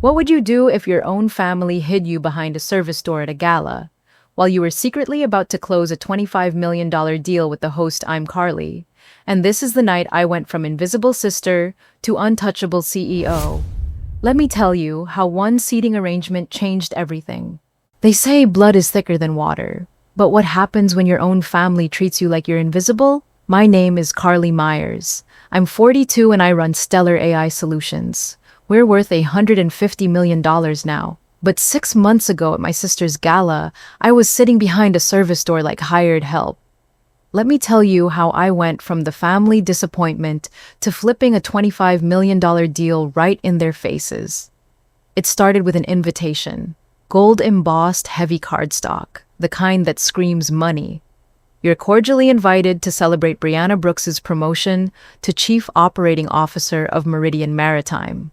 What would you do if your own family hid you behind a service door at a gala, while you were secretly about to close a $25 million deal with the host I'm Carly? And this is the night I went from invisible sister to untouchable CEO. Let me tell you how one seating arrangement changed everything. They say blood is thicker than water, but what happens when your own family treats you like you're invisible? My name is Carly Myers. I'm 42 and I run Stellar AI Solutions. We're worth $150 million now. But 6 months ago at my sister's gala, I was sitting behind a service door like hired help. Let me tell you how I went from the family disappointment to flipping a $25 million deal right in their faces. It started with an invitation. Gold-embossed heavy cardstock, the kind that screams money. You're cordially invited to celebrate Brianna Brooks's promotion to Chief Operating Officer of Meridian Maritime.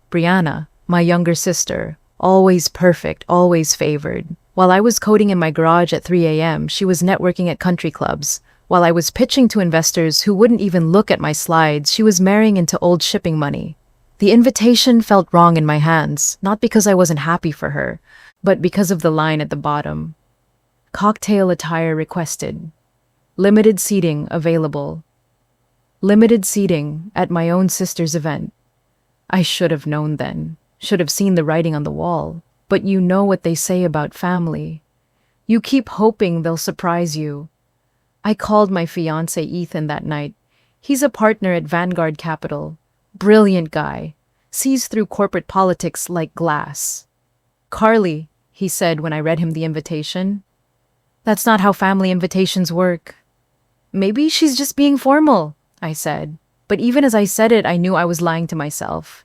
Brianna, my younger sister, always perfect, always favored. While I was coding in my garage at 3 a.m., she was networking at country clubs. While I was pitching to investors who wouldn't even look at my slides, she was marrying into old shipping money. The invitation felt wrong in my hands, not because I wasn't happy for her, but because of the line at the bottom. Cocktail attire requested. Limited seating available. Limited seating at my own sister's event. I should have known then, should have seen the writing on the wall. But you know what they say about family. You keep hoping they'll surprise you. I called my fiancé Ethan that night. He's a partner at Vanguard Capital. Brilliant guy. Sees through corporate politics like glass. Carly, he said when I read him the invitation. That's not how family invitations work. Maybe she's just being formal, I said. But even as I said it, I knew I was lying to myself.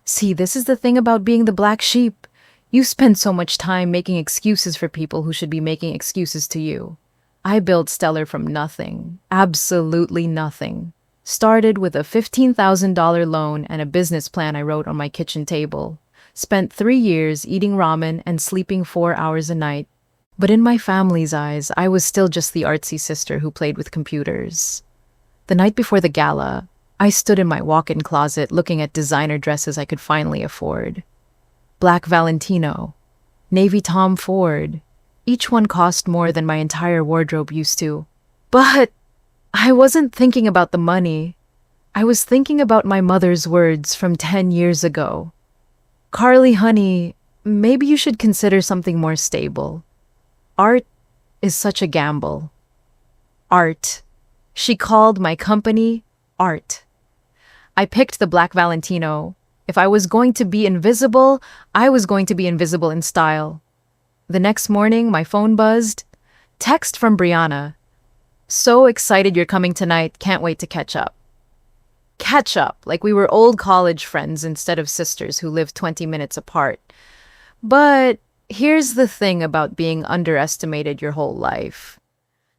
See, this is the thing about being the black sheep. You spend so much time making excuses for people who should be making excuses to you. I built Stellar from nothing, absolutely nothing. Started with a $15,000 loan and a business plan I wrote on my kitchen table. Spent 3 years eating ramen and sleeping 4 hours a night. But in my family's eyes, I was still just the artsy sister who played with computers. The night before the gala, I stood in my walk-in closet looking at designer dresses I could finally afford. Black Valentino, navy Tom Ford. Each one cost more than my entire wardrobe used to. But I wasn't thinking about the money. I was thinking about my mother's words from 10 years ago. Carly, honey, maybe you should consider something more stable. Art is such a gamble. Art. She called my company Art. I picked the Black Valentino. If I was going to be invisible, I was going to be invisible in style. The next morning, my phone buzzed. Text from Brianna. So excited you're coming tonight, can't wait to catch up. Catch up, like we were old college friends instead of sisters who lived 20 minutes apart. But here's the thing about being underestimated your whole life.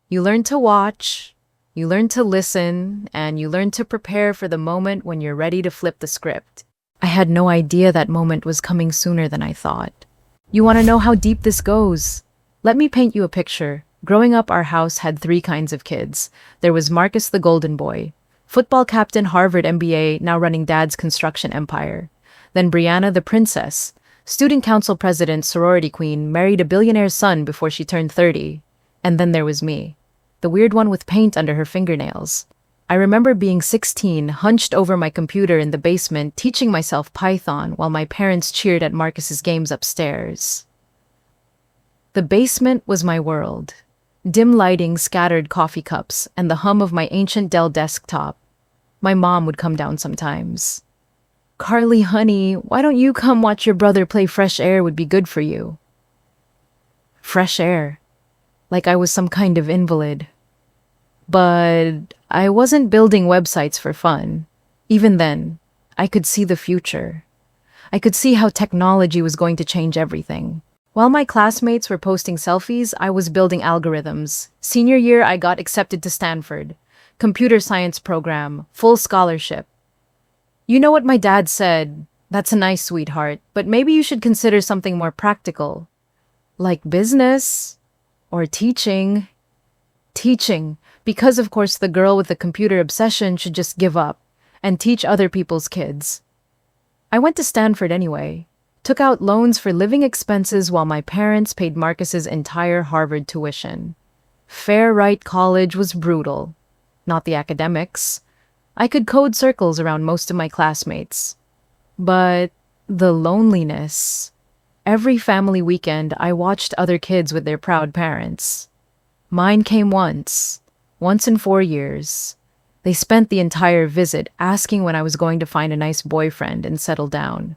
You learn to watch, you learn to listen, and you learn to prepare for the moment when you're ready to flip the script. I had no idea that moment was coming sooner than I thought. You want to know how deep this goes? Let me paint you a picture. Growing up, our house had 3 kinds of kids. There was Marcus the golden boy, football captain, Harvard MBA, now running dad's construction empire. Then Brianna the princess, student council president, sorority queen, married a billionaire's son before she turned 30. And then there was me, the weird one with paint under her fingernails. I remember being 16, hunched over my computer in the basement, teaching myself Python while my parents cheered at Marcus's games upstairs. The basement was my world. Dim lighting, scattered coffee cups, and the hum of my ancient Dell desktop. My mom would come down sometimes. Carly, honey, why don't you come watch your brother play? Fresh air would be good for you. Fresh air. Like I was some kind of invalid. But I wasn't building websites for fun. Even then, I could see the future. I could see how technology was going to change everything. While my classmates were posting selfies, I was building algorithms. Senior year, I got accepted to Stanford. Computer science program, full scholarship. You know what my dad said? That's a nice, sweetheart, but maybe you should consider something more practical. Like business or teaching. Teaching, because of course the girl with the computer obsession should just give up and teach other people's kids. I went to Stanford anyway. took out loans for living expenses while my parents paid Marcus's entire Harvard tuition. Fair right college was brutal. Not the academics. I could code circles around most of my classmates. But the loneliness. Every family weekend, I watched other kids with their proud parents. Mine came once in 4 years. They spent the entire visit asking when I was going to find a nice boyfriend and settle down.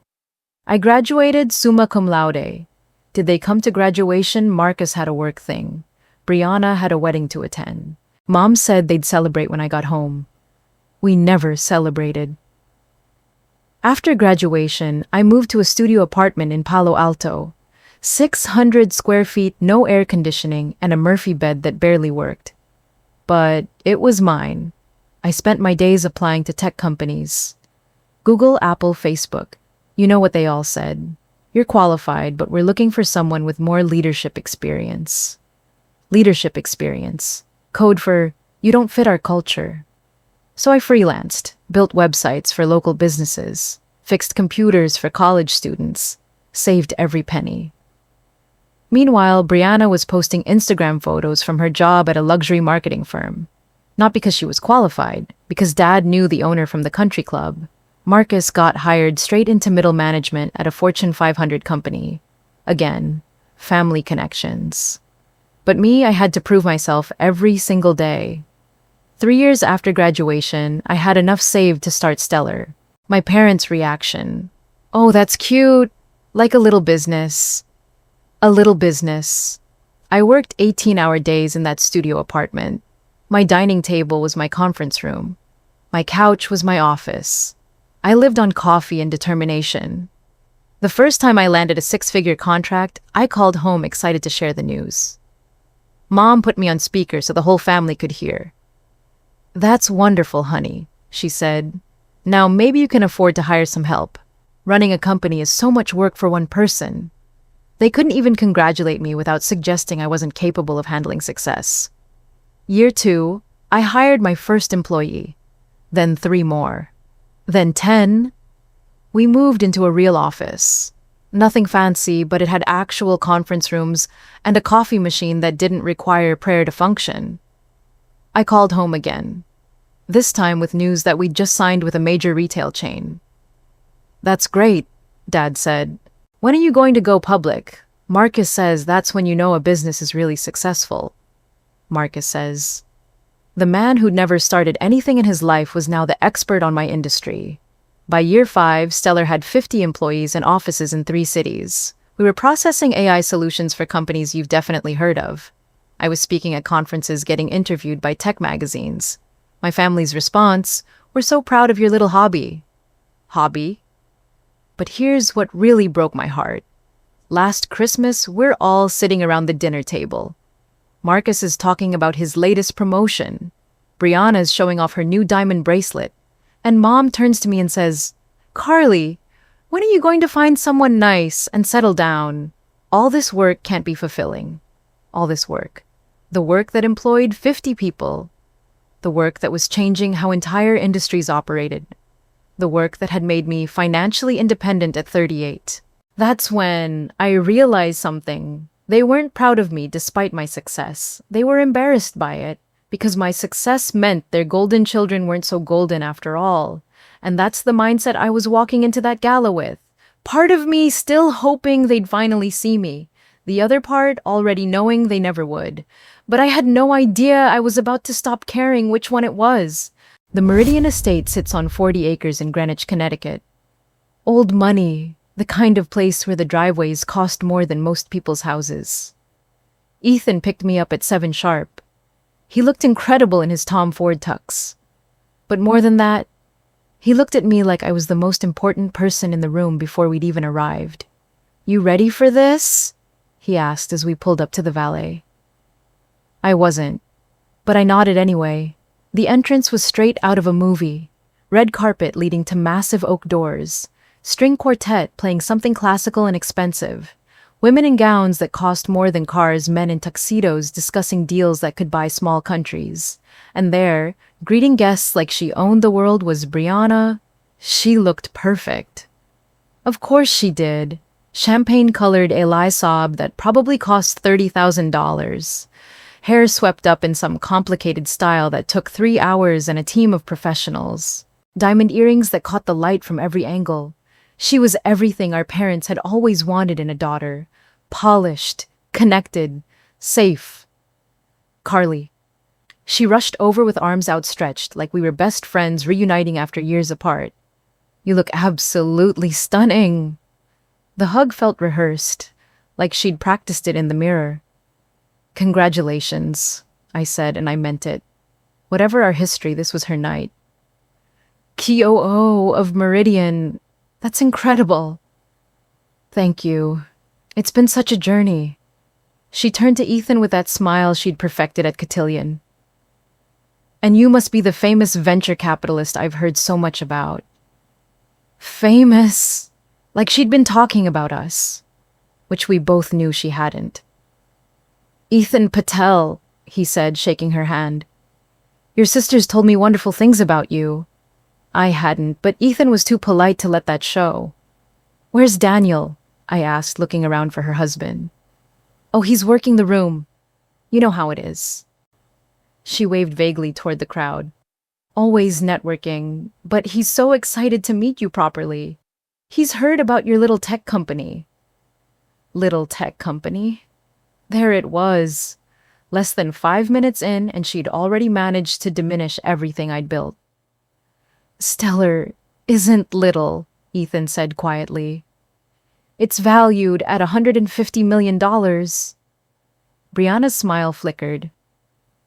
I graduated summa cum laude. Did they come to graduation? Marcus had a work thing. Brianna had a wedding to attend. Mom said they'd celebrate when I got home. We never celebrated. After graduation, I moved to a studio apartment in Palo Alto. 600 square feet, no air conditioning, and a Murphy bed that barely worked. But it was mine. I spent my days applying to tech companies. Google, Apple, Facebook. You know what they all said. You're qualified, but we're looking for someone with more leadership experience. Leadership experience. Code for, you don't fit our culture. So I freelanced, built websites for local businesses, fixed computers for college students, saved every penny. Meanwhile, Brianna was posting Instagram photos from her job at a luxury marketing firm. Not because she was qualified, because Dad knew the owner from the country club. Marcus got hired straight into middle management at a Fortune 500 company. Again, family connections. But me, I had to prove myself every single day. 3 years after graduation, I had enough saved to start Stellar. My parents' reaction. Oh, that's cute. Like a little business. A little business. I worked 18-hour days in that studio apartment. My dining table was my conference room. My couch was my office. I lived on coffee and determination. The first time I landed a 6-figure contract, I called home excited to share the news. Mom put me on speaker so the whole family could hear. That's wonderful, honey, she said. Now maybe you can afford to hire some help. Running a company is so much work for one person. They couldn't even congratulate me without suggesting I wasn't capable of handling success. Year 2, I hired my first employee. Then 3 more. Then 10. We moved into a real office. Nothing fancy, but it had actual conference rooms and a coffee machine that didn't require prayer to function. I called home again. This time with news that we'd just signed with a major retail chain. That's great, Dad said. When are you going to go public? Marcus says that's when you know a business is really successful. Marcus says. The man who'd never started anything in his life was now the expert on my industry. By year 5, Stellar had 50 employees and offices in 3 cities. We were processing AI solutions for companies you've definitely heard of. I was speaking at conferences, getting interviewed by tech magazines. My family's response, "We're so proud of your little hobby." Hobby? But here's what really broke my heart. Last Christmas, we're all sitting around the dinner table. Marcus is talking about his latest promotion. Brianna's showing off her new diamond bracelet. And Mom turns to me and says, "Carly, when are you going to find someone nice and settle down? All this work can't be fulfilling." All this work. The work that employed 50 people. The work that was changing how entire industries operated. The work that had made me financially independent at 38. That's when I realized something. They weren't proud of me despite my success. They were embarrassed by it, because my success meant their golden children weren't so golden after all. And that's the mindset I was walking into that gala with. Part of me still hoping they'd finally see me. The other part already knowing they never would. But I had no idea I was about to stop caring which one it was. The Meridian Estate sits on 40 acres in Greenwich, Connecticut. Old money, the kind of place where the driveways cost more than most people's houses. Ethan picked me up at 7 sharp. He looked incredible in his Tom Ford tux. But more than that, he looked at me like I was the most important person in the room before we'd even arrived. "You ready for this?" he asked as we pulled up to the valet. I wasn't, but I nodded anyway. The entrance was straight out of a movie. Red carpet leading to massive oak doors. String quartet playing something classical and expensive. Women in gowns that cost more than cars, men in tuxedos discussing deals that could buy small countries. And there, greeting guests like she owned the world, was Brianna. She looked perfect. Of course she did. Champagne-colored Eli sob that probably cost $30,000. Hair swept up in some complicated style that took 3 hours and a team of professionals. Diamond earrings that caught the light from every angle. She was everything our parents had always wanted in a daughter. Polished, connected, safe. Carly. She rushed over with arms outstretched, like we were best friends reuniting after years apart. You look absolutely stunning. The hug felt rehearsed, like she'd practiced it in the mirror. Congratulations, I said, and I meant it. Whatever our history, this was her night. KOO of Meridian. That's incredible. Thank you. It's been such a journey. She turned to Ethan with that smile she'd perfected at Cotillion. And you must be the famous venture capitalist I've heard so much about. Famous? Like she'd been talking about us, which we both knew she hadn't. Ethan Patel, he said, shaking her hand. Your sisters told me wonderful things about you. I hadn't, but Ethan was too polite to let that show. Where's Daniel? I asked, looking around for her husband. Oh, he's working the room. You know how it is. She waved vaguely toward the crowd. Always networking, but he's so excited to meet you properly. He's heard about your little tech company. Little tech company? There it was. Less than 5 minutes in, and she'd already managed to diminish everything I'd built. Stellar isn't little, Ethan said quietly. It's valued at $150 million. Brianna's smile flickered.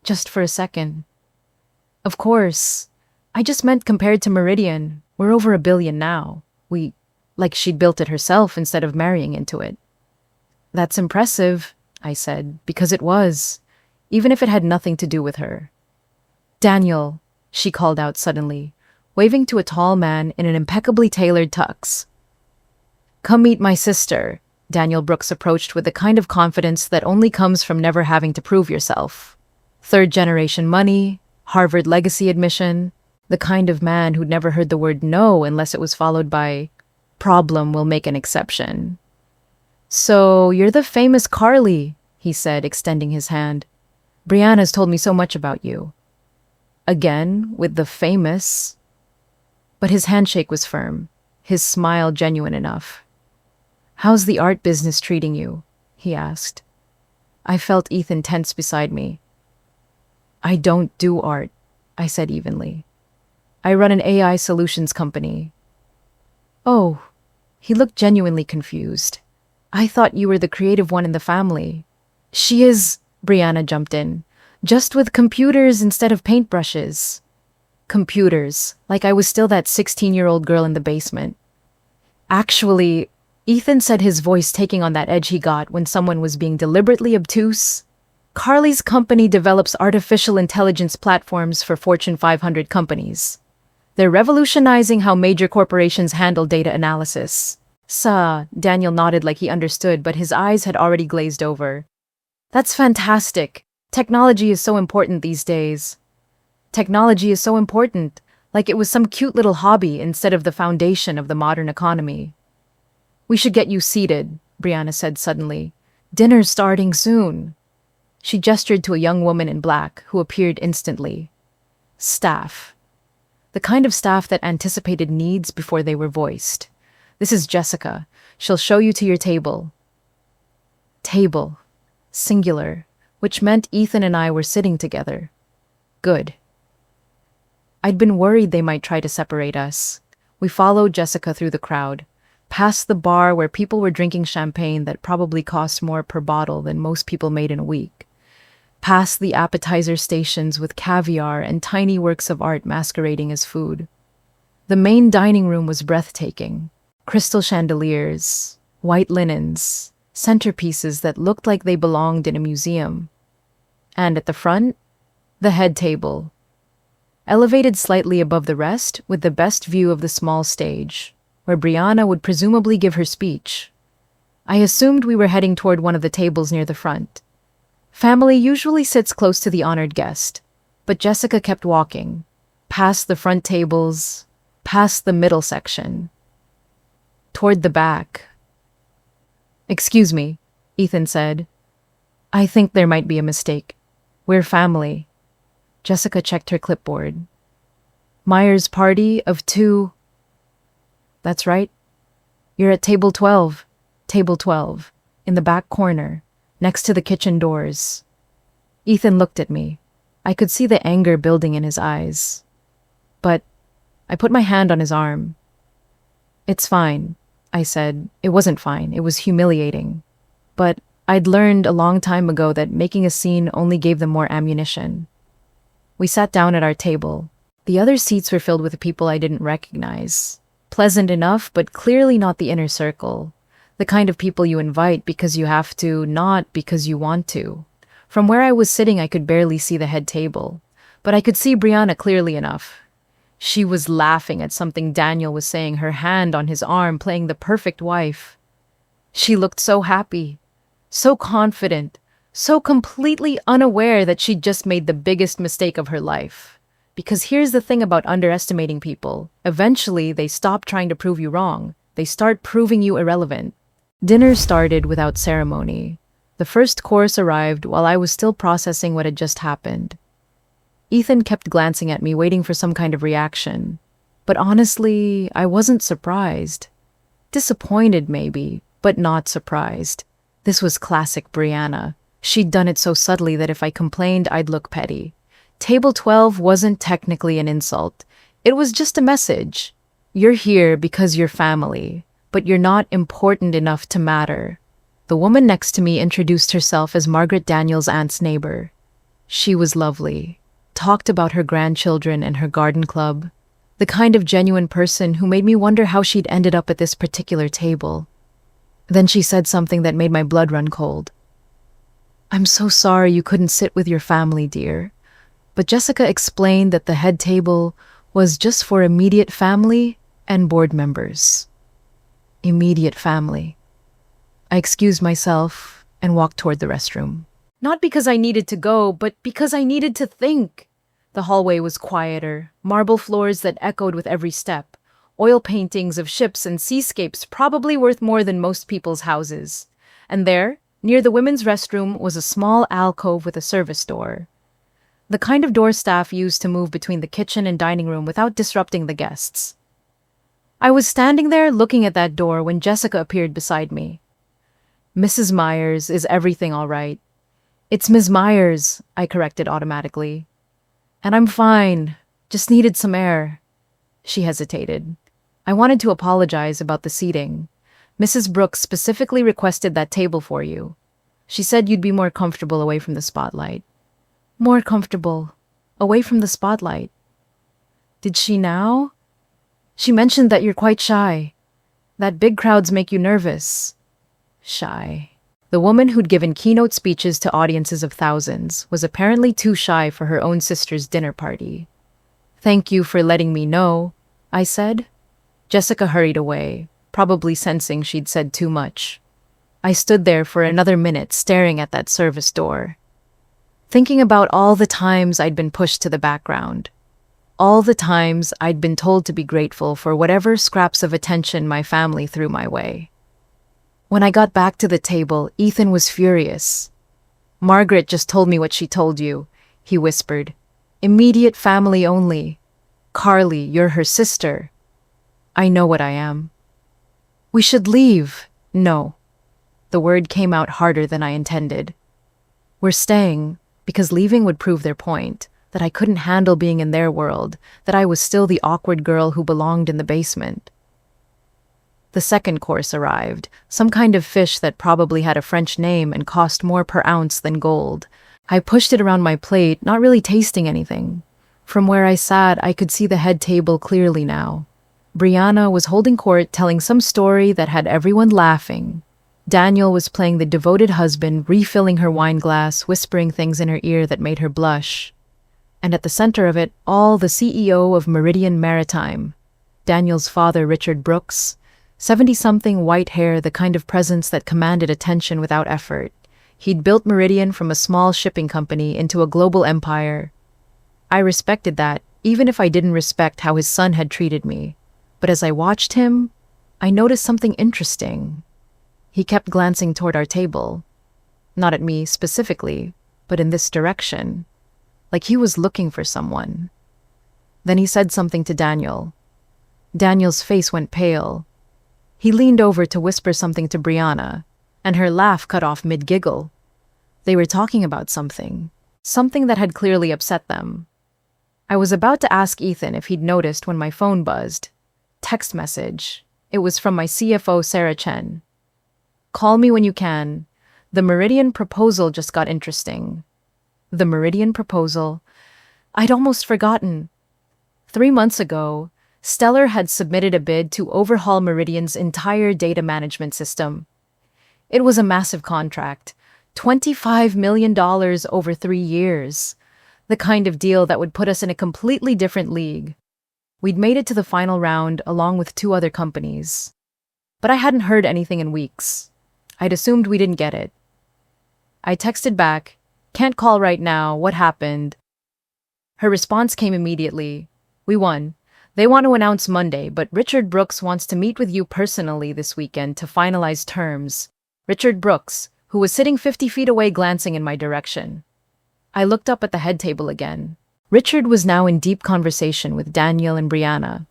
Just for a second. Of course. I just meant compared to Meridian. We're over $1 billion now. Like she'd built it herself instead of marrying into it. That's impressive, I said, because it was, even if it had nothing to do with her. Daniel, she called out suddenly, waving to a tall man in an impeccably tailored tux. Come meet my sister, Daniel Brooks approached with the kind of confidence that only comes from never having to prove yourself. Third-generation money, Harvard legacy admission, the kind of man who'd never heard the word no unless it was followed by, problem will make an exception. So, you're the famous Carly, he said, extending his hand. Brianna's told me so much about you. Again, with the famous. But his handshake was firm, his smile genuine enough. How's the art business treating you? He asked. I felt Ethan tense beside me. I don't do art, I said evenly. I run an AI solutions company. Oh, he looked genuinely confused. I thought you were the creative one in the family. She is, Brianna jumped in, just with computers instead of paintbrushes. Computers, like I was still that 16-year-old girl in the basement. Actually, Ethan said, his voice taking on that edge he got when someone was being deliberately obtuse. Carly's company develops artificial intelligence platforms for Fortune 500 companies. They're revolutionizing how major corporations handle data analysis. Daniel nodded like he understood, but his eyes had already glazed over. That's fantastic. Technology is so important these days. Technology is so important, like it was some cute little hobby instead of the foundation of the modern economy. We should get you seated, Brianna said suddenly. Dinner's starting soon. She gestured to a young woman in black who appeared instantly. Staff. The kind of staff that anticipated needs before they were voiced. This is Jessica. She'll show you to your table. Table. Singular, which meant Ethan and I were sitting together. Good. I'd been worried they might try to separate us. We followed Jessica through the crowd, past the bar where people were drinking champagne that probably cost more per bottle than most people made in a week. Past the appetizer stations with caviar and tiny works of art masquerading as food. The main dining room was breathtaking. Crystal chandeliers, white linens, centerpieces that looked like they belonged in a museum. And at the front, the head table. Elevated slightly above the rest with the best view of the small stage, where Brianna would presumably give her speech. I assumed we were heading toward one of the tables near the front. Family usually sits close to the honored guest, but Jessica kept walking, past the front tables, past the middle section, toward the back. Excuse me, Ethan said. I think there might be a mistake. We're family. Jessica checked her clipboard. Myers' party of two. That's right. You're at table 12. Table 12, in the back corner, next to the kitchen doors. Ethan looked at me. I could see the anger building in his eyes. But I put my hand on his arm. It's fine, I said. It wasn't fine. It was humiliating. But I'd learned a long time ago that making a scene only gave them more ammunition. We sat down at our table. The other seats were filled with people I didn't recognize. Pleasant enough, but clearly not the inner circle. The kind of people you invite because you have to, not because you want to. From where I was sitting, I could barely see the head table. But I could see Brianna clearly enough. She was laughing at something Daniel was saying, her hand on his arm, playing the perfect wife. She looked so happy, so confident, so completely unaware that she'd just made the biggest mistake of her life. Because here's the thing about underestimating people. Eventually, they stop trying to prove you wrong. They start proving you irrelevant. Dinner started without ceremony. The first course arrived while I was still processing what had just happened. Ethan kept glancing at me, waiting for some kind of reaction. But honestly, I wasn't surprised. Disappointed, maybe, but not surprised. This was classic Brianna. She'd done it so subtly that if I complained, I'd look petty. Table 12 wasn't technically an insult. It was just a message. You're here because you're family, but you're not important enough to matter. The woman next to me introduced herself as Margaret Daniel's aunt's neighbor. She was lovely, talked about her grandchildren and her garden club, the kind of genuine person who made me wonder how she'd ended up at this particular table. Then she said something that made my blood run cold. I'm so sorry you couldn't sit with your family, dear. But Jessica explained that the head table was just for immediate family and board members. Immediate family. I excused myself and walked toward the restroom. Not because I needed to go, but because I needed to think. The hallway was quieter, marble floors that echoed with every step, oil paintings of ships and seascapes probably worth more than most people's houses. And there, near the women's restroom, was a small alcove with a service door. The kind of door staff used to move between the kitchen and dining room without disrupting the guests. I was standing there looking at that door when Jessica appeared beside me. Mrs. Myers, is everything all right? It's Ms. Myers, I corrected automatically. And I'm fine, just needed some air. She hesitated. I wanted to apologize about the seating. Mrs. Brooks specifically requested that table for you. She said you'd be more comfortable away from the spotlight. More comfortable, away from the spotlight. Did she now? She mentioned that you're quite shy, that big crowds make you nervous. Shy. The woman who'd given keynote speeches to audiences of thousands was apparently too shy for her own sister's dinner party. Thank you for letting me know, I said. Jessica hurried away, probably sensing she'd said too much. I stood there for another minute staring at that service door, thinking about all the times I'd been pushed to the background, all the times I'd been told to be grateful for whatever scraps of attention my family threw my way. When I got back to the table, Ethan was furious. Margaret just told me what she told you, he whispered. Immediate family only. Carly, you're her sister. I know what I am. We should leave. No. The word came out harder than I intended. We're staying, because leaving would prove their point, that I couldn't handle being in their world, that I was still the awkward girl who belonged in the basement. The second course arrived, some kind of fish that probably had a French name and cost more per ounce than gold. I pushed it around my plate, not really tasting anything. From where I sat, I could see the head table clearly now. Brianna was holding court, telling some story that had everyone laughing. Daniel was playing the devoted husband, refilling her wine glass, whispering things in her ear that made her blush. And at the center of it, all the CEO of Meridian Maritime. Daniel's father, Richard Brooks, 70-something, white hair, the kind of presence that commanded attention without effort. He'd built Meridian from a small shipping company into a global empire. I respected that, even if I didn't respect how his son had treated me. But as I watched him, I noticed something interesting. He kept glancing toward our table. Not at me specifically, but in this direction, like he was looking for someone. Then he said something to Daniel. Daniel's face went pale. He leaned over to whisper something to Brianna, and her laugh cut off mid-giggle. They were talking about something that had clearly upset them. I was about to ask Ethan if he'd noticed when my phone buzzed. Text message. It was from my CFO, Sarah Chen. Call me when you can. The Meridian proposal just got interesting. The Meridian proposal? I'd almost forgotten. 3 months ago, Stellar had submitted a bid to overhaul Meridian's entire data management system. It was a massive contract, $25 million over 3 years, the kind of deal that would put us in a completely different league. We'd made it to the final round along with 2 other companies. But I hadn't heard anything in weeks. I'd assumed we didn't get it. I texted back, "Can't call right now, what happened?" Her response came immediately. "We won. They want to announce Monday, but Richard Brooks wants to meet with you personally this weekend to finalize terms." Richard Brooks, who was sitting 50 feet away glancing in my direction. I looked up at the head table again. Richard was now in deep conversation with Daniel and Brianna.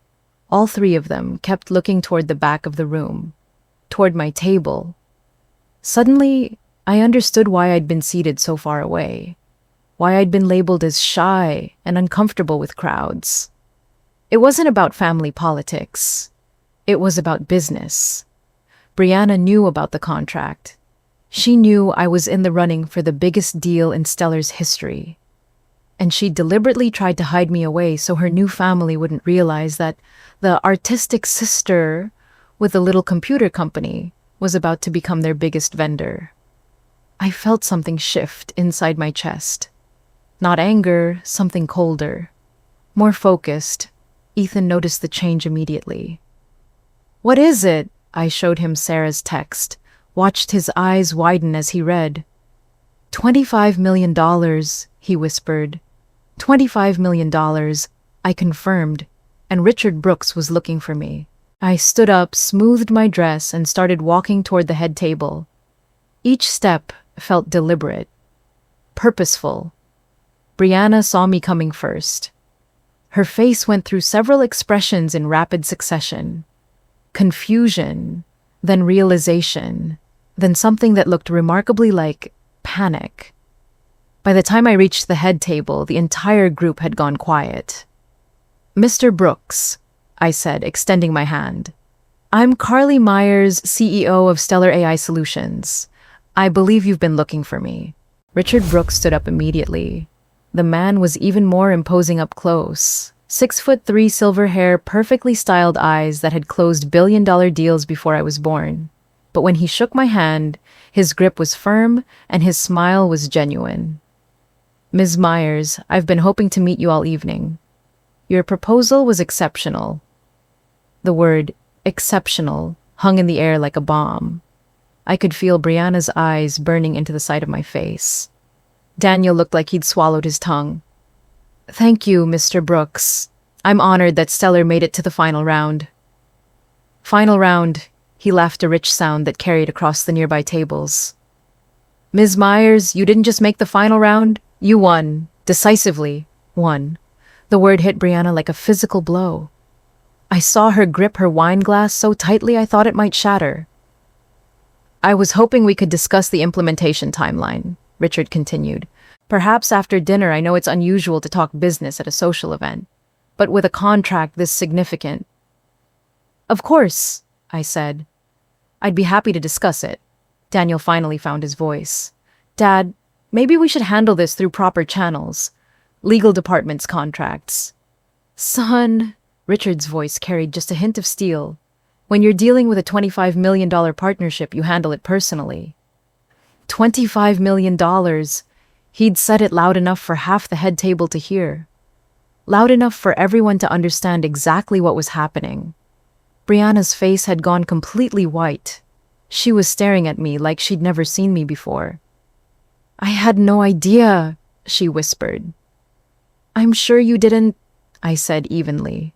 All 3 of them kept looking toward the back of the room, toward my table. Suddenly, I understood why I'd been seated so far away, why I'd been labeled as shy and uncomfortable with crowds. It wasn't about family politics. It was about business. Brianna knew about the contract. She knew I was in the running for the biggest deal in Stellar's history. And she deliberately tried to hide me away so her new family wouldn't realize that the artistic sister with a little computer company was about to become their biggest vendor. I felt something shift inside my chest. Not anger, something colder. More focused. Ethan noticed the change immediately. "What is it?" I showed him Sarah's text, watched his eyes widen as he read. $25 million, he whispered. $25 million, I confirmed, and Richard Brooks was looking for me. I stood up, smoothed my dress, and started walking toward the head table. Each step felt deliberate, purposeful. Brianna saw me coming first. Her face went through several expressions in rapid succession. Confusion, then realization, then something that looked remarkably like panic. By the time I reached the head table, the entire group had gone quiet. "Mr. Brooks," I said, extending my hand. "I'm Carly Myers, CEO of Stellar AI Solutions. I believe you've been looking for me." Richard Brooks stood up immediately. The man was even more imposing up close. 6'3", silver hair, perfectly styled eyes that had closed billion-dollar deals before I was born. But when he shook my hand, his grip was firm and his smile was genuine. "Ms. Myers, I've been hoping to meet you all evening. Your proposal was exceptional." The word exceptional hung in the air like a bomb. I could feel Brianna's eyes burning into the side of my face. Daniel looked like he'd swallowed his tongue. "Thank you, Mr. Brooks. I'm honored that Stellar made it to the final round." "Final round," he laughed, a rich sound that carried across the nearby tables. "Ms. Myers, you didn't just make the final round, you won. Decisively won." The word hit Brianna like a physical blow. I saw her grip her wine glass so tightly I thought it might shatter. "I was hoping we could discuss the implementation timeline," Richard continued. "Perhaps after dinner. I know it's unusual to talk business at a social event, but with a contract this significant." "Of course," I said. "I'd be happy to discuss it." Daniel finally found his voice. "Dad, maybe we should handle this through proper channels. Legal department's contracts." "Son," Richard's voice carried just a hint of steel. "When you're dealing with a $25 million partnership, you handle it personally." $25 million. He'd said it loud enough for half the head table to hear. Loud enough for everyone to understand exactly what was happening. Brianna's face had gone completely white. She was staring at me like she'd never seen me before. "I had no idea," she whispered. "I'm sure you didn't," I said evenly.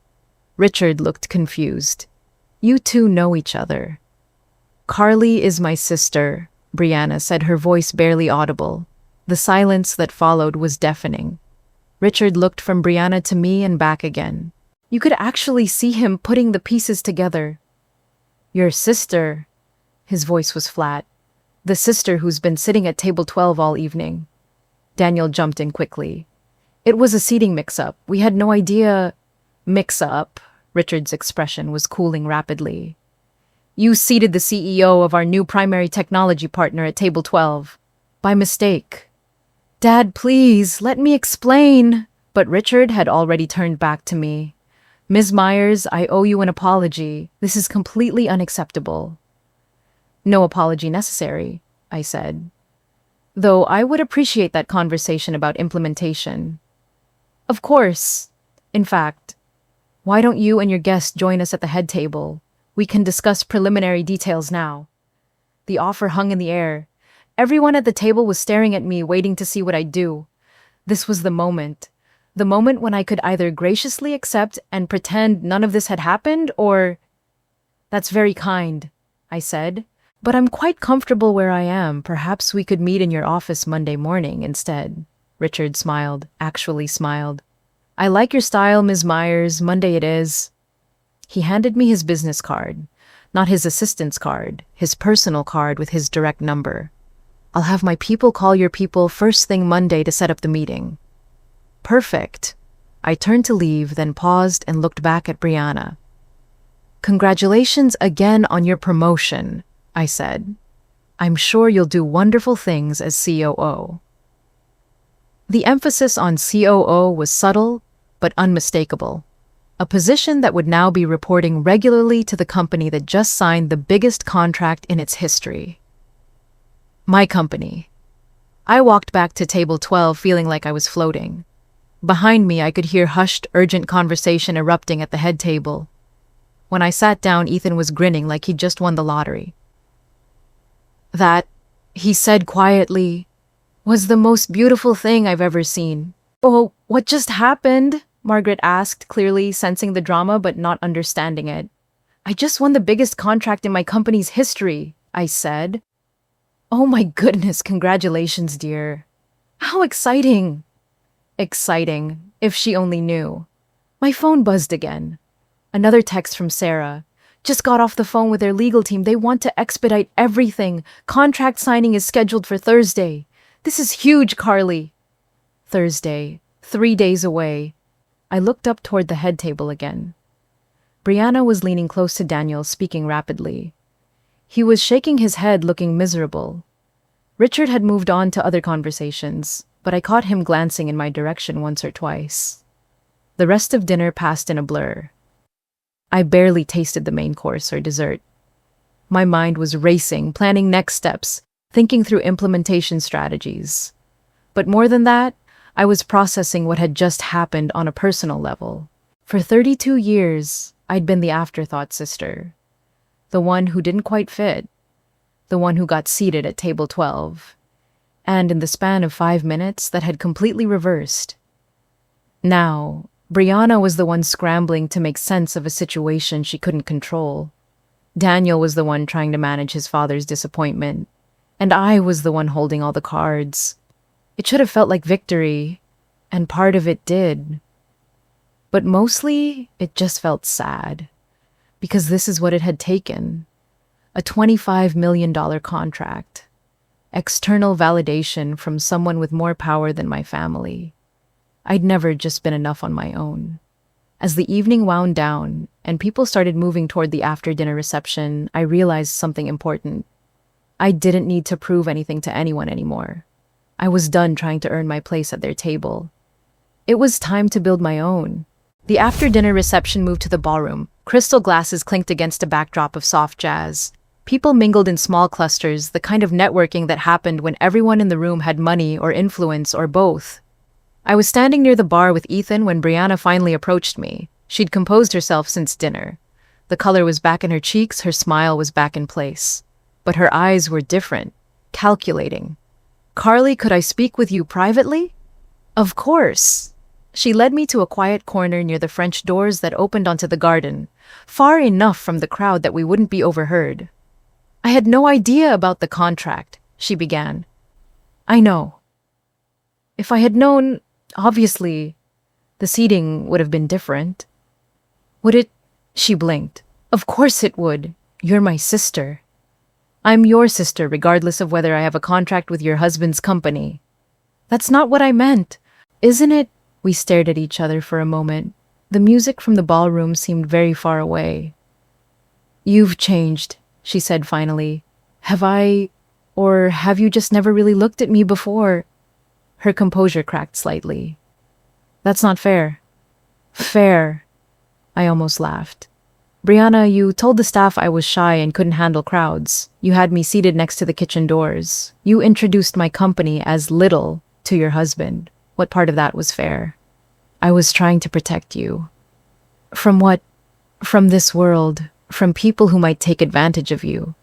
Richard looked confused. "You two know each other." Carly is my sister, Brianna said, her voice barely audible. The silence that followed was deafening. Richard looked from Brianna to me and back again. You could actually see him putting the pieces together. Your sister. His voice was flat. The sister who's been sitting at table 12 all evening. Daniel jumped in quickly. It was a seating mix-up. We had no idea. Mix-up. Richard's expression was cooling rapidly. You seated the CEO of our new primary technology partner at table 12. By mistake. Dad, please, let me explain. But Richard had already turned back to me. Ms. Myers, I owe you an apology. This is completely unacceptable. No apology necessary, I said. Though I would appreciate that conversation about implementation. Of course. In fact, why don't you and your guest join us at the head table? We can discuss preliminary details now. The offer hung in the air. Everyone at the table was staring at me, waiting to see what I'd do. This was the moment. The moment when I could either graciously accept and pretend none of this had happened, or... That's very kind, I said. But I'm quite comfortable where I am. Perhaps we could meet in your office Monday morning instead. Richard smiled, actually smiled. I like your style, Ms. Myers. Monday it is. He handed me his business card. Not his assistant's card, his personal card with his direct number. I'll have my people call your people first thing Monday to set up the meeting. Perfect. I turned to leave, then paused and looked back at Brianna. Congratulations again on your promotion, I said. I'm sure you'll do wonderful things as COO. The emphasis on COO was subtle, but unmistakable. A position that would now be reporting regularly to the company that just signed the biggest contract in its history. My company. I walked back to table 12 feeling like I was floating. Behind me, I could hear hushed, urgent conversation erupting at the head table. When I sat down, Ethan was grinning like he'd just won the lottery. That, he said quietly, was the most beautiful thing I've ever seen. Oh, what just happened? Margaret asked, clearly sensing the drama but not understanding it. I just won the biggest contract in my company's history, I said. Oh my goodness, congratulations, dear. How exciting. Exciting, if she only knew. My phone buzzed again. Another text from Sarah. Just got off the phone with their legal team. They want to expedite everything. Contract signing is scheduled for Thursday. This is huge, Carly. Thursday, 3 days away. I looked up toward the head table again. Brianna was leaning close to Daniel, speaking rapidly. He was shaking his head, looking miserable. Richard had moved on to other conversations, but I caught him glancing in my direction once or twice. The rest of dinner passed in a blur. I barely tasted the main course or dessert. My mind was racing, planning next steps, thinking through implementation strategies. But more than that, I was processing what had just happened on a personal level. For 32 years, I'd been the afterthought sister. The one who didn't quite fit. The one who got seated at table 12. And in the span of 5 minutes, that had completely reversed. Now, Brianna was the one scrambling to make sense of a situation she couldn't control. Daniel was the one trying to manage his father's disappointment. And I was the one holding all the cards. It should have felt like victory, and part of it did. But mostly, it just felt sad. Because this is what it had taken. A $25 million contract. External validation from someone with more power than my family. I'd never just been enough on my own. As the evening wound down, and people started moving toward the after-dinner reception, I realized something important. I didn't need to prove anything to anyone anymore. I was done trying to earn my place at their table. It was time to build my own. The after-dinner reception moved to the ballroom. Crystal glasses clinked against a backdrop of soft jazz. People mingled in small clusters, the kind of networking that happened when everyone in the room had money or influence or both. I was standing near the bar with Ethan when Brianna finally approached me. She'd composed herself since dinner. The color was back in her cheeks, her smile was back in place. But her eyes were different, calculating. Carly, could I speak with you privately? Of course. She led me to a quiet corner near the French doors that opened onto the garden, far enough from the crowd that we wouldn't be overheard. I had no idea about the contract, she began. I know. If I had known, obviously, the seating would have been different. Would it? She blinked. Of course it would. You're my sister. I'm your sister, regardless of whether I have a contract with your husband's company. That's not what I meant. Isn't it? We stared at each other for a moment. The music from the ballroom seemed very far away. You've changed, she said finally. Have I? Or have you just never really looked at me before? Her composure cracked slightly. That's not fair. Fair. I almost laughed. Brianna, you told the staff I was shy and couldn't handle crowds. You had me seated next to the kitchen doors. You introduced my company as Little to your husband. What part of that was fair? I was trying to protect you. From what? From this world. From people who might take advantage of you.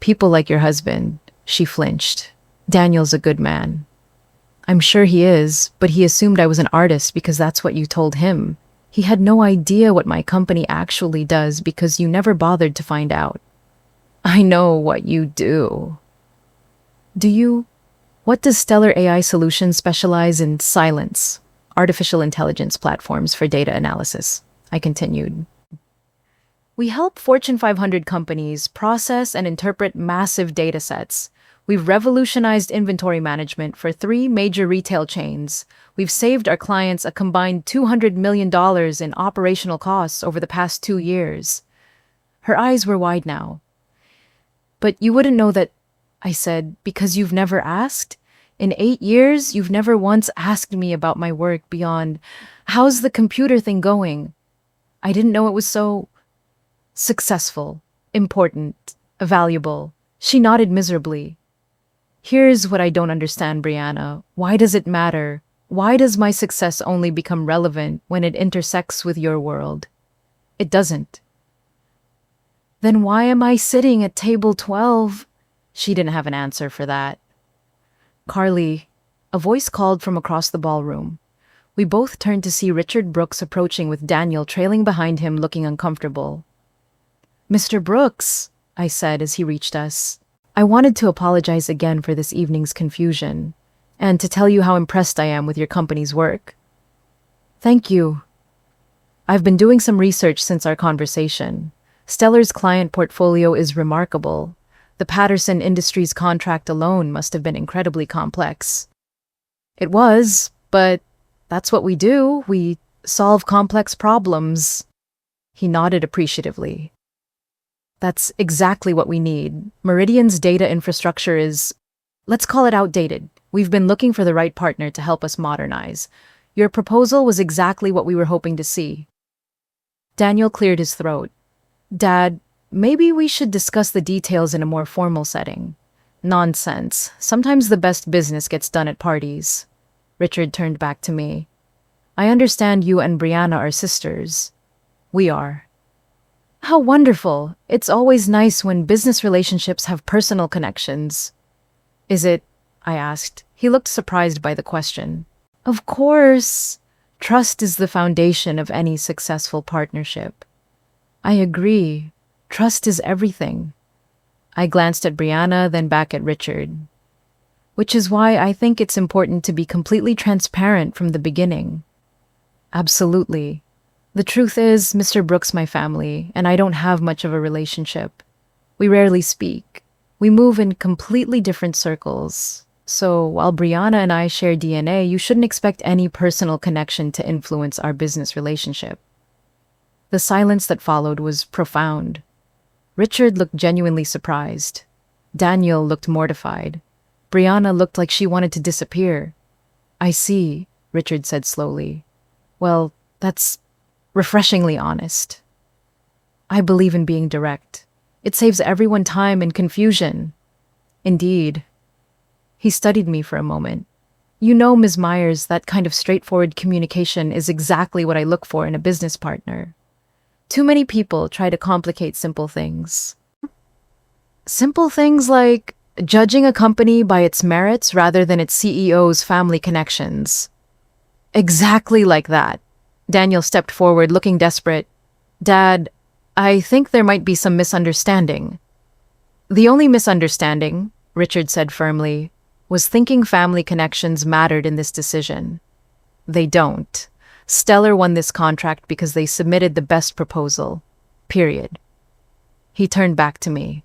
People like your husband. She flinched. Daniel's a good man. I'm sure he is, but he assumed I was an artist because that's what you told him. He had no idea what my company actually does because you never bothered to find out. I know what you do. Do you? What does Stellar AI Solutions specialize in? Silence, artificial intelligence platforms for data analysis, I continued. We help Fortune 500 companies process and interpret massive data sets. We've revolutionized inventory management for 3 major retail chains. We've saved our clients a combined $200 million in operational costs over the past 2 years. Her eyes were wide now. But you wouldn't know that, I said, because you've never asked? In 8 years, you've never once asked me about my work beyond, how's the computer thing going? I didn't know it was so successful, important, valuable. She nodded miserably. Here's what I don't understand, Brianna. Why does it matter? Why does my success only become relevant when it intersects with your world? It doesn't. Then why am I sitting at table 12? She didn't have an answer for that. Carly, a voice called from across the ballroom. We both turned to see Richard Brooks approaching with Daniel trailing behind him, looking uncomfortable. Mr. Brooks, I said as he reached us. I wanted to apologize again for this evening's confusion, and to tell you how impressed I am with your company's work. Thank you. I've been doing some research since our conversation. Stellar's client portfolio is remarkable. The Patterson Industries contract alone must have been incredibly complex. It was, but that's what we do. We solve complex problems. He nodded appreciatively. That's exactly what we need. Meridian's data infrastructure is, let's call it outdated. We've been looking for the right partner to help us modernize. Your proposal was exactly what we were hoping to see. Daniel cleared his throat. Dad, maybe we should discuss the details in a more formal setting. Nonsense. Sometimes the best business gets done at parties. Richard turned back to me. I understand you and Brianna are sisters. We are. How wonderful. It's always nice when business relationships have personal connections. Is it? I asked. He looked surprised by the question. Of course. Trust is the foundation of any successful partnership. I agree. Trust is everything. I glanced at Brianna, then back at Richard. Which is why I think it's important to be completely transparent from the beginning. Absolutely. The truth is, Mr. Brooks, my family, and I don't have much of a relationship. We rarely speak. We move in completely different circles. So while Brianna and I share DNA, you shouldn't expect any personal connection to influence our business relationship. The silence that followed was profound. Richard looked genuinely surprised. Daniel looked mortified. Brianna looked like she wanted to disappear. I see, Richard said slowly. Well, that's refreshingly honest. I believe in being direct. It saves everyone time and confusion. Indeed. He studied me for a moment. You know, Ms. Myers, that kind of straightforward communication is exactly what I look for in a business partner. Too many people try to complicate simple things. Simple things like judging a company by its merits rather than its CEO's family connections. Exactly like that. Daniel stepped forward, looking desperate. Dad, I think there might be some misunderstanding. The only misunderstanding, Richard said firmly, was thinking family connections mattered in this decision. They don't. Stellar won this contract because they submitted the best proposal. Period. He turned back to me.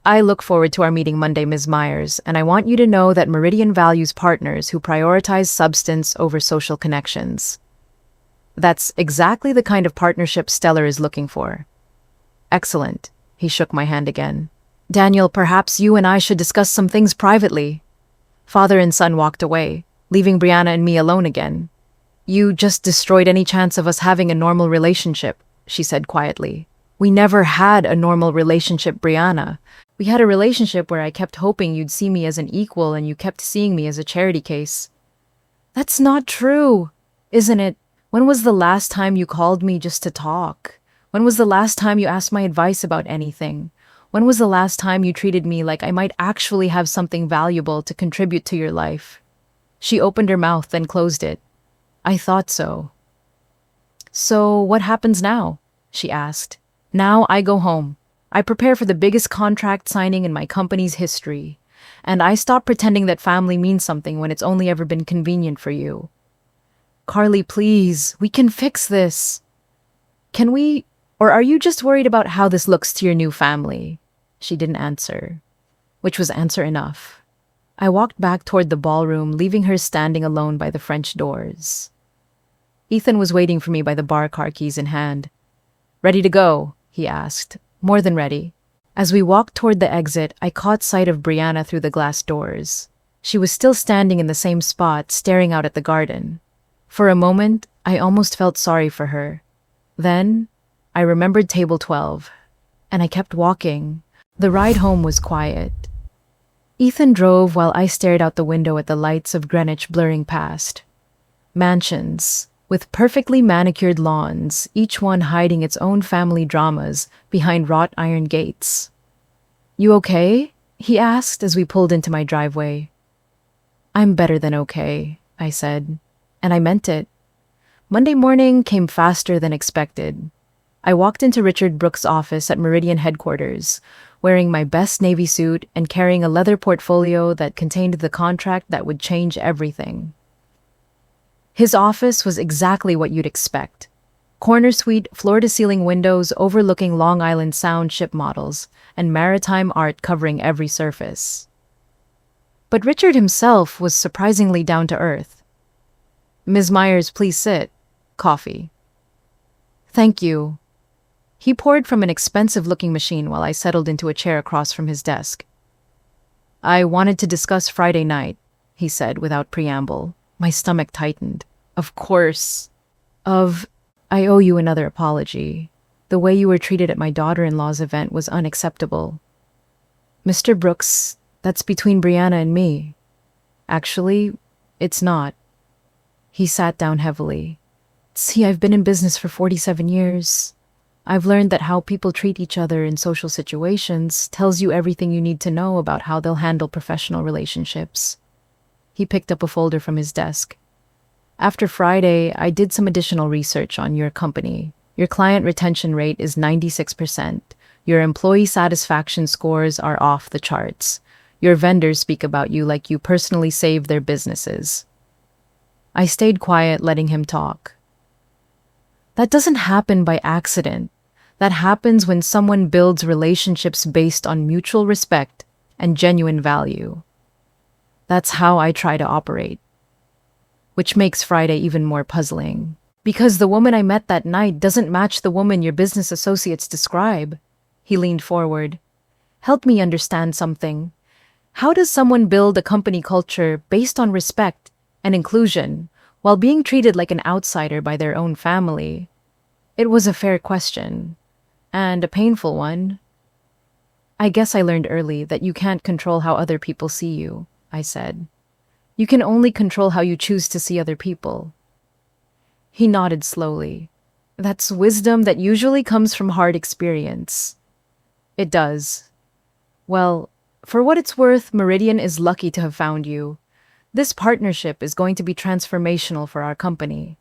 I look forward to our meeting Monday, Ms. Myers, and I want you to know that Meridian values partners who prioritize substance over social connections. That's exactly the kind of partnership Stellar is looking for. Excellent. He shook my hand again. Daniel, perhaps you and I should discuss some things privately. Father and son walked away, leaving Brianna and me alone again. You just destroyed any chance of us having a normal relationship, she said quietly. We never had a normal relationship, Brianna. We had a relationship where I kept hoping you'd see me as an equal and you kept seeing me as a charity case. That's not true, isn't it? When was the last time you called me just to talk? When was the last time you asked my advice about anything? When was the last time you treated me like I might actually have something valuable to contribute to your life? She opened her mouth, then closed it. I thought so. So what happens now? She asked. Now I go home. I prepare for the biggest contract signing in my company's history. And I stop pretending that family means something when it's only ever been convenient for you. Carly, please, we can fix this. Can we? Or are you just worried about how this looks to your new family? She didn't answer, which was answer enough. I walked back toward the ballroom, leaving her standing alone by the French doors. Ethan was waiting for me by the bar, car keys in hand. Ready to go? He asked. More than ready. As we walked toward the exit, I caught sight of Brianna through the glass doors. She was still standing in the same spot, staring out at the garden. For a moment, I almost felt sorry for her. Then, I remembered table 12, and I kept walking. The ride home was quiet. Ethan drove while I stared out the window at the lights of Greenwich blurring past. Mansions, with perfectly manicured lawns, each one hiding its own family dramas behind wrought iron gates. You okay? He asked as we pulled into my driveway. I'm better than okay, I said, and I meant it. Monday morning came faster than expected. I walked into Richard Brooks' office at Meridian headquarters, wearing my best navy suit and carrying a leather portfolio that contained the contract that would change everything. His office was exactly what you'd expect. Corner suite, floor-to-ceiling windows overlooking Long Island Sound ship models, and maritime art covering every surface. But Richard himself was surprisingly down-to-earth. Ms. Myers, please sit. Coffee. Thank you. He poured from an expensive-looking machine while I settled into a chair across from his desk. I wanted to discuss Friday night, he said without preamble. My stomach tightened. Of course. I owe you another apology. The way you were treated at my daughter-in-law's event was unacceptable. Mr. Brooks, that's between Brianna and me. Actually, it's not. He sat down heavily. See, I've been in business for 47 years. I've learned that how people treat each other in social situations tells you everything you need to know about how they'll handle professional relationships. He picked up a folder from his desk. After Friday, I did some additional research on your company. Your client retention rate is 96%. Your employee satisfaction scores are off the charts. Your vendors speak about you like you personally saved their businesses. I stayed quiet, letting him talk. That doesn't happen by accident. That happens when someone builds relationships based on mutual respect and genuine value. That's how I try to operate. Which makes Friday even more puzzling. Because the woman I met that night doesn't match the woman your business associates describe. He leaned forward. Help me understand something. How does someone build a company culture based on respect and inclusion while being treated like an outsider by their own family? It was a fair question, and a painful one. I guess I learned early that you can't control how other people see you, I said. You can only control how you choose to see other people. He nodded slowly. That's wisdom that usually comes from hard experience. It does. Well, for what it's worth, Meridian is lucky to have found you. This partnership is going to be transformational for our company.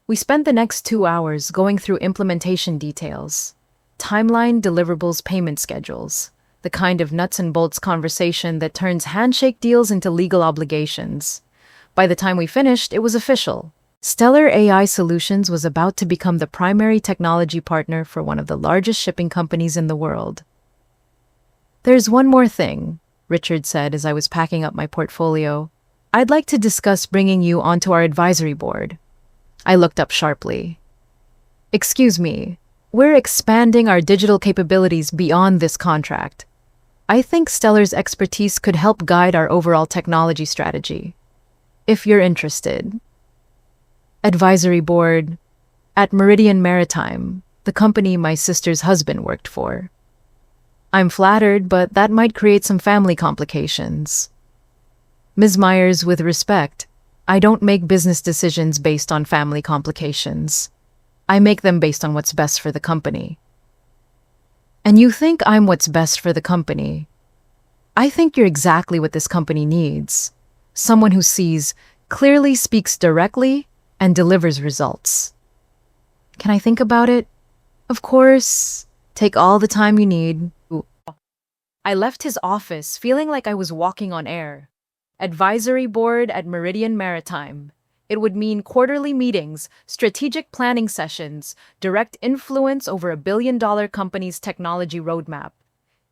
We spent the next 2 hours going through implementation details, timeline, deliverables, payment schedules. the kind of nuts and bolts conversation that turns handshake deals into legal obligations. By the time we finished, it was official. Stellar AI Solutions was about to become the primary technology partner for one of the largest shipping companies in the world. "There's one more thing," Richard said as I was packing up my portfolio. "I'd like to discuss bringing you onto our advisory board." I looked up sharply. "Excuse me, we're expanding our digital capabilities beyond this contract. I think Stellar's expertise could help guide our overall technology strategy. If you're interested." Advisory board at Meridian Maritime, the company my sister's husband worked for. "I'm flattered, but that might create some family complications." "Ms. Myers, with respect, I don't make business decisions based on family complications. I make them based on what's best for the company." "And you think I'm what's best for the company?" "I think you're exactly what this company needs. Someone who sees, clearly speaks directly, and delivers results." "Can I think about it?" "Of course. Take all the time you need." I left his office feeling like I was walking on air. Advisory board at Meridian Maritime. It would mean quarterly meetings, strategic planning sessions, direct influence over $1 billion company's technology roadmap.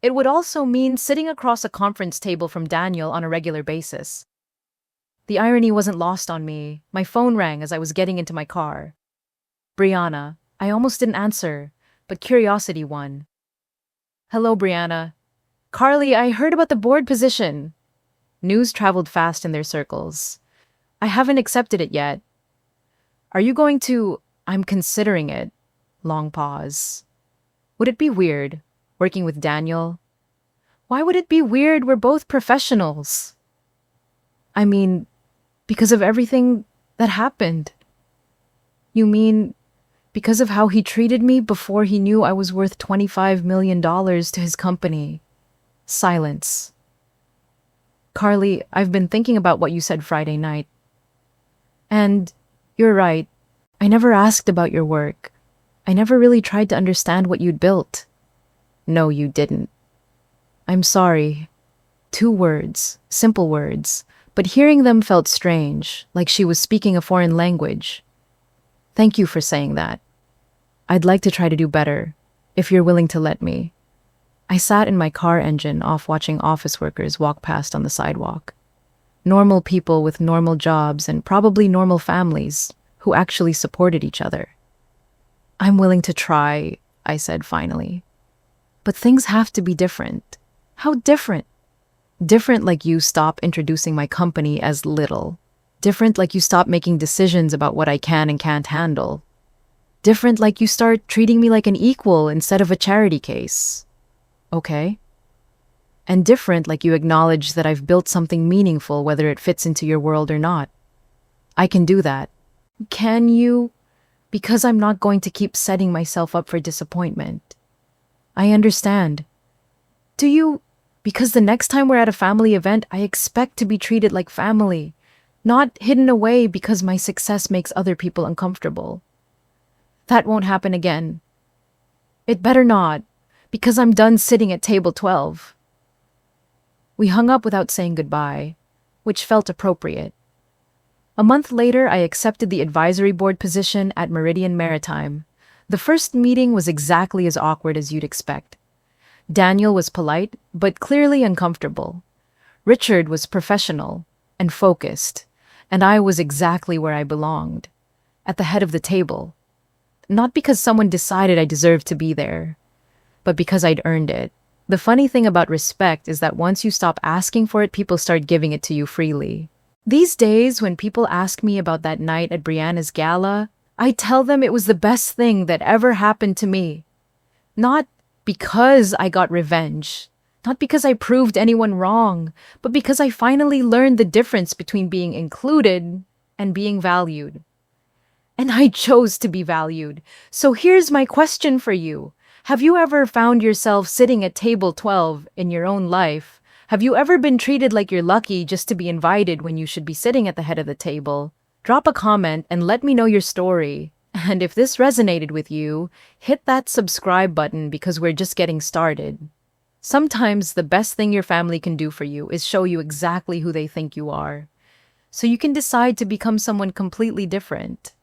It would also mean sitting across a conference table from Daniel on a regular basis. The irony wasn't lost on me. My phone rang as I was getting into my car. "Brianna." I almost didn't answer, but curiosity won. "Hello, Brianna." "Carly, I heard about the board position." News traveled fast in their circles. "I haven't accepted it yet." "Are you going to—" "I'm considering it." Long pause. "Would it be weird, working with Daniel?" "Why would it be weird? We're both professionals." "I mean, because of everything that happened." "You mean because of how he treated me before he knew I was worth $25 million to his company?" Silence. "Carly, I've been thinking about what you said Friday night. And you're right. I never asked about your work. I never really tried to understand what you'd built." "No, you didn't." "I'm sorry." 2 words, simple words, but hearing them felt strange, like she was speaking a foreign language. "Thank you for saying that. I'd like to try to do better, if you're willing to let me." I sat in my car engine off watching office workers walk past on the sidewalk. Normal people with normal jobs and probably normal families who actually supported each other. "I'm willing to try," I said finally. "But things have to be different." "How different?" "Different like you stop introducing my company as little. Different like you stop making decisions about what I can and can't handle. Different like you start treating me like an equal instead of a charity case." "Okay." "And different like you acknowledge that I've built something meaningful whether it fits into your world or not." "I can do that." "Can you?" "Because I'm not going to keep setting myself up for disappointment." "I understand." "Do you?" "Because the next time we're at a family event, I expect to be treated like family, not hidden away because my success makes other people uncomfortable." "That won't happen again." "It better not, because I'm done sitting at table 12. We hung up without saying goodbye, which felt appropriate. A month later, I accepted the advisory board position at Meridian Maritime. The first meeting was exactly as awkward as you'd expect. Daniel was polite, but clearly uncomfortable. Richard was professional and focused, and I was exactly where I belonged, at the head of the table. Not because someone decided I deserved to be there, but because I'd earned it. The funny thing about respect is that once you stop asking for it, people start giving it to you freely. These days, when people ask me about that night at Brianna's gala, I tell them it was the best thing that ever happened to me. Not because I got revenge, not because I proved anyone wrong, but because I finally learned the difference between being included and being valued. And I chose to be valued. So here's my question for you. Have you ever found yourself sitting at table 12 in your own life? Have you ever been treated like you're lucky just to be invited when you should be sitting at the head of the table? Drop a comment and let me know your story. And if this resonated with you, hit that subscribe button because we're just getting started. Sometimes the best thing your family can do for you is show you exactly who they think you are, so you can decide to become someone completely different.